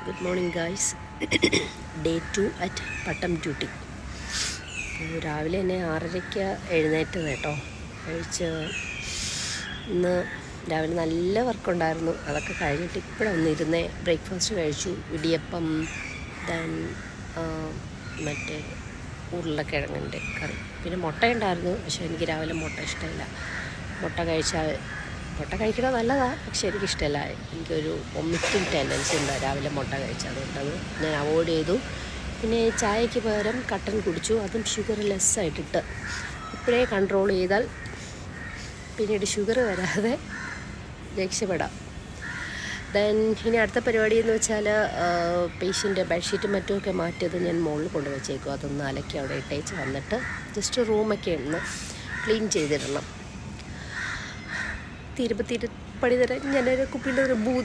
Good morning guys. Day 2 at Pattom duty. രാവിലെ തന്നെ 6:30 എഴുന്നേറ്റത് കേട്ടോ. ഇന്ന് രാവിലെ നല്ല വർക്കുണ്ടായിരുന്നു. അതൊക്കെ കഴിഞ്ഞിട്ട് ഇപ്പോഴൊന്നിരുന്നേ. ബ്രേക്ക്ഫാസ്റ്റ് കഴിച്ചു. ഇടിയപ്പം, ദെൻ മറ്റേ ഉരുളക്കിഴങ്ങിൻ്റെ കറി, പിന്നെ മുട്ടയുണ്ടായിരുന്നു. പക്ഷേ എനിക്ക് രാവിലെ മുട്ട ഇഷ്ടമില്ല. മുട്ട കഴിക്കുന്നത് നല്ലതാണ്, പക്ഷേ എനിക്കിഷ്ടമല്ല. എനിക്കൊരു വൊമിറ്റിംഗ് ടെൻഡൻസി ഉണ്ട് രാവിലെ മുട്ട കഴിച്ചാൽ. അതുകൊണ്ടത് ഞാൻ അവോയ്ഡ് ചെയ്തു. പിന്നെ ചായയ്ക്ക് പകരം കട്ടൻ കുടിച്ചു, അതും ഷുഗർ ലെസ്സായിട്ടിട്ട്. ഇപ്പോഴേ കൺട്രോൾ ചെയ്താൽ പിന്നീട് ഷുഗർ വരാതെ രക്ഷപ്പെടാം. ദെൻ ഇനി അടുത്ത പരിപാടി എന്ന് വെച്ചാൽ പേഷ്യൻ്റെ ബെഡ്ഷീറ്റും മറ്റുമൊക്കെ മാറ്റിയത് ഞാൻ മുകളിൽ കൊണ്ട് വെച്ചേക്കും. അതൊന്ന് അലക്കി അവിടെ ഇട്ടേച്ച് വന്നിട്ട് ജസ്റ്റ് റൂമൊക്കെ ഒന്ന് ക്ലീൻ ചെയ്തിടണം. പണി തരാൻ ഞാനൊരു കുപ്പിയുടെ ഒരു ഭൂതോ